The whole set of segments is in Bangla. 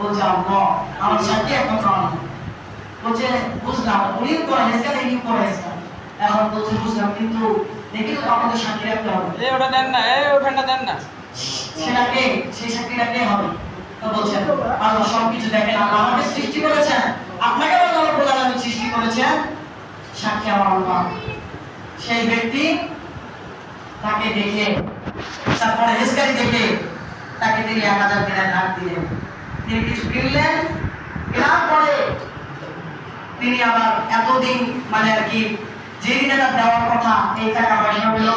বলছে আল্লাহ আমার সাথে এখন প্রাণ বলছে বুঝলাম উনিও করে হেসে ইনিও করে হেসে এখন বলছে বুঝলাম কিন্তু দেখি তো আমাদের সাথে রাখতে হবে এই ওটা দেন না এই ওখানটা দেন না সেটাকে সেই সাক্ষীটাকে হবে তো বলছেন আল্লাহ সবকিছু দেখেন আল্লাহ আমাকে সৃষ্টি করেছেন আপনাকে আল্লাহ রাব্বুল আলামিন সৃষ্টি করেছেন সাক্ষী আমার আল্লাহ সেই ব্যক্তি তাকে দেখে তারপরে হেসকারি দেখে তাকে তিনি 1000 দিনার ধার দিলেন তিনি কিছু কিনলেন কেনার পরে তিনি আবার এতদিন মানে আর কি যে ঋণটা দেওয়ার কথা এই টাকা পয়সা হলো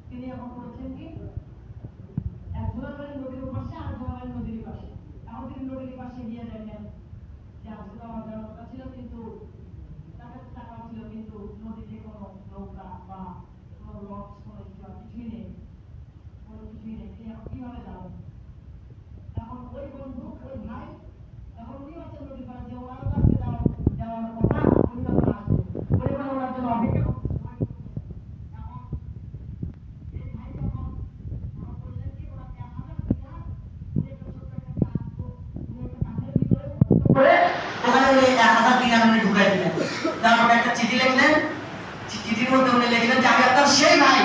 তিনি এখন করছেন কি এক ঝোলাবাড়ি নদীর পাশে আর ঝোলাবাড়ি নদীর পাশে এখন তিনি নদীর পাশে গিয়ে দেখেন যে আসলে আমার যাওয়ার কথা ছিল কিন্তু টাকা ছিল কিন্তু নদীতে কোনো নৌকা বা কোনো লঞ্চ কোনো কিছুই নেই তিনি এখন কিভাবে যাবেন এখন ওই বন্ধু ওই ভাই এখন উনি হচ্ছে নদীর পাশে যে ওনার কাছে যাওয়ার কথা উনি তখন আসবে ওই মানে ওনার জন্য অপেক্ষা তারপরে একটা চিঠি লিখলেন চিঠির মধ্যে উনি লিখলেন যে আমি আপনার সেই ভাই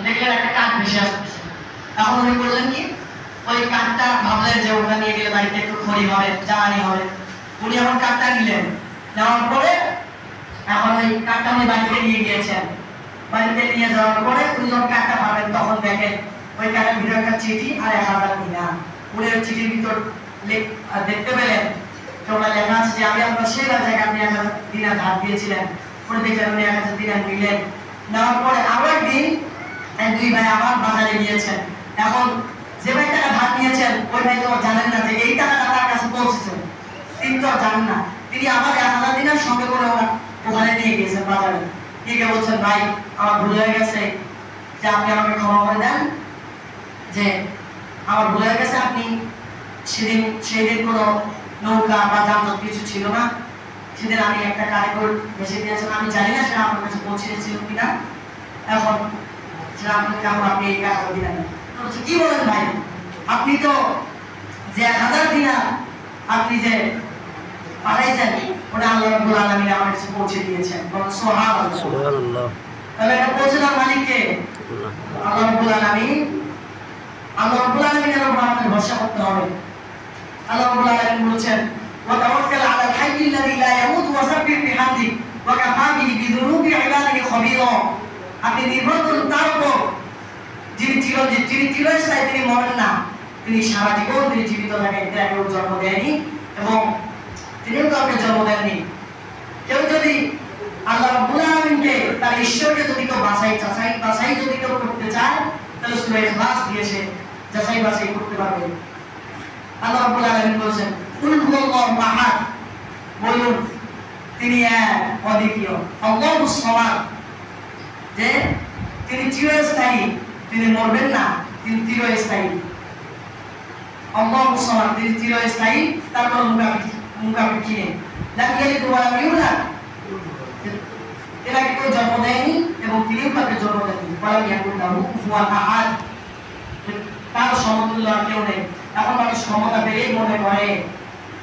দেখলেন একটা কাঠ ভেসে আসতেছে এখন উনি বললেন কি ওই কাঠটা ভাবলেন যে ওটা নিয়ে গেলে বাড়িতে একটু খড়ি হবে জ্বালানি হবে উনি এখন কাঠটা নিলেন নেওয়ার পরে এখন ওই কাঠটা উনি বাড়িতে নিয়ে গিয়েছেন বাড়িতে নিয়ে যাওয়ার পরে উনি যখন কাঠটা পাবেন তখন দেখেন ওই কাঠের ভিতরে একটা চিঠি আর 1000 দিনার উনি ওই চিঠির ভিতর দেখতে পেলেন যে ওটা লেখা আছে যে আমি আপনার সেই জায়গায় আপনি 1000 দিনার ধার দিয়েছিলেন উনি দেখলেন উনি 1000 দিনার নিলেন নেওয়ার পরে আবার দিন দুই ভাই আবার বাজারে গিয়েছেন এখন যে ভাই টাকা ধার নিয়েছেন ওই ভাই তো জানেন না যে এই টাকাটা তার কাছে পৌঁছেছে তিনি তো জানেন না তিনি আবার 1000 দিনার সঙ্গে করে ওখানে নিয়ে গিয়েছেন বাজারে গিয়ে বলছেন ভাই আমার ভুল হয়ে গেছে যে আপনি আমাকে ক্ষমা করে দেন যে আমার ভুল হয়ে গেছে আপনি সেদিন কোনো নৌকা বা যানজট কিছু ছিল না সেদিন আমি একটা কারিগর ভেসে দিয়েছেন আমি জানি না সেটা আমার কাছে পৌঁছেছিল কিনা এখন সেটা আপনি এই টাকা দিলেন কি বলেন ভাই আপনি তো যে 1000 দিনার আপনি যে পাঠাইছেন ওটা আল্লাহ রাব্বুল আলামিন আমার কাছে পৌঁছে দিয়েছেন বলেন সুবহানাল্লাহ তাহলে এটা পৌঁছে দেওয়ার মালিক কে আল্লাহ রাব্বুল আলামিন আল্লাহ রাব্বুল আলামিনের উপর আমাদের ভরসা করতে হবে আল্লাহ রাব্বুল আলামিন বলেছেন ওয়া তাওয়াক্কাল আলাল হাইয়্যি আল্লাযী লা ইয়ামুত ওয়া সাব্বিহ বিহামদি ওয়া কাফা বিহি বিযুনুবি ইবাদিহি খাবীরা আপনি নির্ভর করুন তার উপর যিনি চিরস্থায়ী তিনি মরেন না তিনি সারা জীবন তিনি জীবিত থাকেন কেউ জন্ম দেয়নি এবং তিনিও কাউকে জন্ম দেননি কেউ যদি আল্লাহ রাব্বুল আলামিনকে তার ঈশ্বরকে যদি কেউ বাছাই যদি কেউ করতে চায় তাহলে সূরা ইখলাস দিয়ে সে বাছাই করতে পারবে আল্লাহ রাব্বুল আলামিন বলেছেন কুল হুয়াল্লাহু আহাদ বলুন তিনি এক অদ্বিতীয় আল্লাহুস সামাদ যে তিনি চিরস্থায়ী তিনি মরবেন না তিনি চিরস্থায়ী আল্লাহুস সামাদ তিনি চিরস্থায়ী তারপর মুখাপেক্ষী নেই লাম ইয়ালিদ ওয়া লাম ইউলাদ এটাকে কেউ জন্ম দেয়নি এবং তিনিও কাউকে জন্ম দেননি ওয়ালাম ইয়াকুল লাহু কুফুয়ান আহাদ তার সমতুল্য আর কেউ নেই এখন মানুষ ক্ষমতা পেলেই মনে করে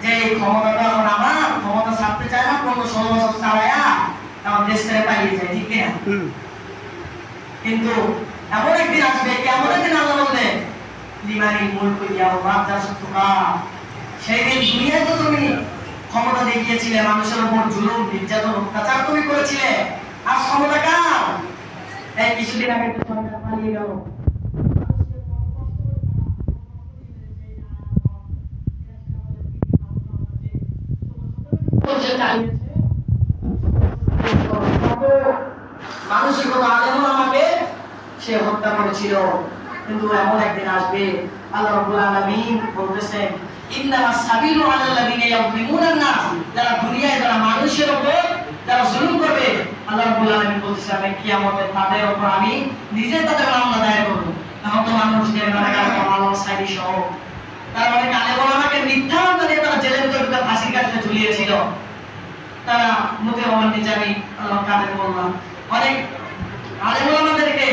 যে এই ক্ষমতাটা এখন আমার ক্ষমতা ছাড়তে চায় না 15-16 বছর চালায়া আমার দেশ ছেড়ে পালিয়ে যায় ঠিক না কিন্তু এমন একদিন আসবে কেমন একদিন আল্লাহ বলবেন লিমানিল মুলকু ইয়াউমা তাসতুকা সেই দিন দুনিয়ায় তো তুমি ক্ষমতা দেখিয়েছিলে মানুষের উপর জুলুম নির্যাতন অত্যাচার তুমি করেছিলে আজ ক্ষমতা কার এই কিছুদিন আগে তো সরকার পালিয়ে গেল চালিয়েছে মানুষের কত আলেম আমাকে সে হত্যা করেছিল। কিন্তু এমন একদিন আসবে আল্লাহ রাব্বুল আলামিন বলতেছেন ইন্নামাস সাবিলু আলাল্লাযিনা ইয়াযলিমুনান নাস, যারা দুনিয়ায় যারা মানুষের উপর যারা জুলুম করবে আল্লাহ রাব্বুল আলামিন বলতেছেন আমি কিয়ামতে তাদের উপর আমি নিজে তাদের মামলা দায়ের করব। এখন তো মানুষদের মামলা সাইডি সহ তার মানে আলেম ওলামাকে মিথ্যা মামলা দিয়ে তারা জেলের ভিতরে ফাঁসির কাঠে ঝুলিয়েছিল। তারা মুখে বলেননি জানি আল্লাহ কাদের বললাম অনেক আলেম ওলামাদেরকে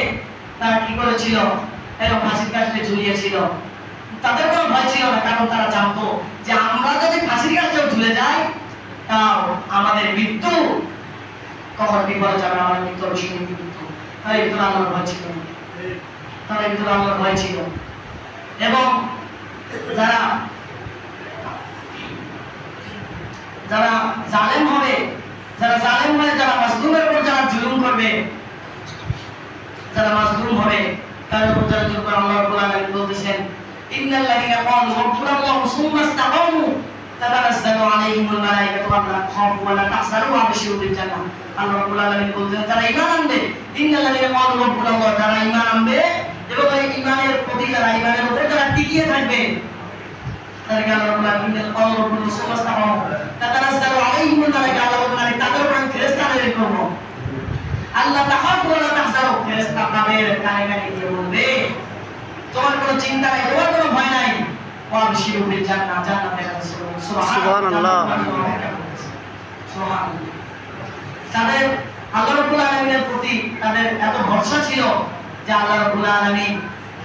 তারা কি করেছিল এরকম ফাঁসির কাঠে ঝুলিয়েছিল। তাদের কোনো ভয় ছিল না, কারণ তারা জানতো যে আমরা যদি ফাঁসির কাঠেও ঝুলে যাই তাও আমাদের মৃত্যু কখন বিপদে যাবে, আমার মৃত্যু অবশ্যই মৃত্যু। তাই ভিতরে আল্লাহর ভয় ছিল, তাদের ভিতরে আল্লাহর ভয় ছিল। এবং যারা যারা জালেম হবে, যারা জালেম হয়ে যারা মাজলুমের উপর যারা জুলুম করবে, যারা মাজলুম হবে তার উপর যারা জুলুম করে আল্লাহ রাব্বুল আলামিন বলতেছেন ইন্নাল্লাযীনা ক্বালু রাব্বুনাল্লাহু সুম্মা ইসতাকামু তাতানাজ্জালু আলাইহিমুল মালায়েকাতু আল্লা তাখাফু ওয়া লা তাহজানু ওয়া আবশিরু বিল জান্নাহ। আল্লাহ রাব্বুল আলামিন বলতেছেন যারা ঈমান আনবে, ইন্নাল্লাযীনা ক্বালু রাব্বুনাল্লাহ, যারা ঈমান আনবে এবং এই ঈমানের প্রতি যারা ঈমানের উপর যারা টিকিয়ে থাকবে তাদেরকে আল্লাহ রাব্বুল আলামিন ক্বালু রাব্বুনাল্লাহু সুম্মা ইসতাকামু তাতানাজ্জালু আলাইহিমুল মালায়েকাতু, আল্লাহ বলেন আমি তাদের উপর ফেরেশতা নাযিল করব। আল্লাহ তাখাফু ওয়া লা তাহজানু, ফেরেশতা তাদের কানে কানে গিয়ে বলবে তোমার কোনো চিন্তা নাই, তোমার কোনো ভয় নাই, ওয়া আবশিরু বিল জান্নাহ, জান্নাতের সুবহানাল্লাহ সুবহানাল্লাহ। তাদের আল্লাহ রাব্বুল আলামিনের প্রতি তাদের এত ভরসা ছিল যে আল্লাহ রাব্বুল আলামিন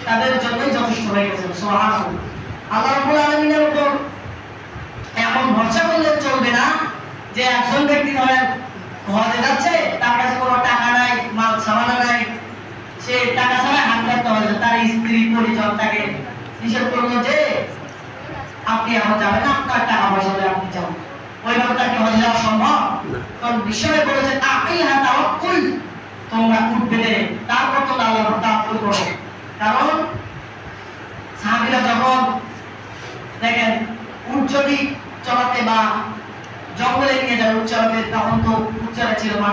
তাদের জন্যই যথেষ্ট হয়ে গেছেন। সুবহানাল্লাহ। আল্লাহ রাব্বুল আলামিনের উপর এমন ভরসা করলে চলবে না যে একজন ব্যক্তি ধরেন হজে যাচ্ছে, তার কাছে কোনো টাকা নাই, মাল সামানা নাই, সে টাকা ছাড়া হাত রাখতে হবে, তার স্ত্রী পরিজন তাকে নিষেধ করলো যে আপনি এখন যাবেন না, আপনার টাকা পয়সা হলে আপনি যান, ওইভাবে তার কি হজে যাওয়া সম্ভব? কারণ বিশ্বরে বলেছে আকিলহা তাওয়াক্কুল, তোমরা উট বেঁধে তারপর তো আল্লাহর উপর তাওয়াক্কুল করো। কারণ সাহাবীরা যখন দেখেন উট যদি চলাতে বা জঙ্গলে নিয়ে যাবে উট চালাতে, তখন তো উট চালা ছিল না,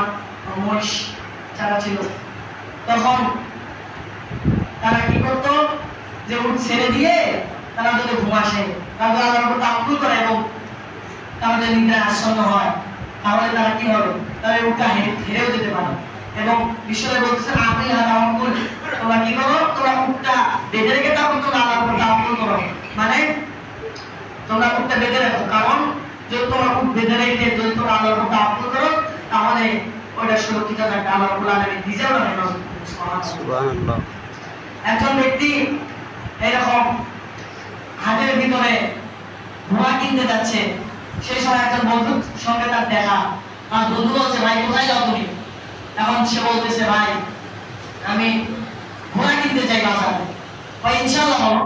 মহিষ চালা ছিল, তখন তারা কি করতো যে উট ছেড়ে দিয়ে তারা যদি ঘুম আসে তাহলে আল্লাহর উপর তাওয়াক্কুল করে এবং তাদের নিদ্রা আসন্ন হয়, তাহলে তারা কি হবে, তাহলে উটটা হেরেও যেতে পারে। এবং বিশ্বরে বলতেছেন আপনি তাওয়াক্কুল, তোমরা কি করো, তোমরা উটটা বেঁধে রেখে তারপর তোমরা আল্লাহর উপর তাওয়াক্কুল করো, মানে তোমরা উটটা বেঁধে রাখো। কারণ যদি তোমরা উট বেঁধে রেখে যদি তোমরা আল্লাহর উপর তাওয়াক্কুল করো তাহলে ওইটা সুরক্ষিত থাকবে, আল্লাহ রাব্বুল আলামিন নিজেও রাখেন। সুবহানাল্লাহ। একজন ব্যক্তি এরকম হাটের ভিতরে ঘোড়া কিনতে যাচ্ছে, সেই সময় একজন বন্ধুর সঙ্গে তার দেখা, আর বন্ধু বলছে ভাই কোথায় যাও তুমি? এখন সে বলতেছে ভাই আমি ঘোড়া কিনতে চাই বাজারে। ভাই ইনশাআল্লাহ বলো।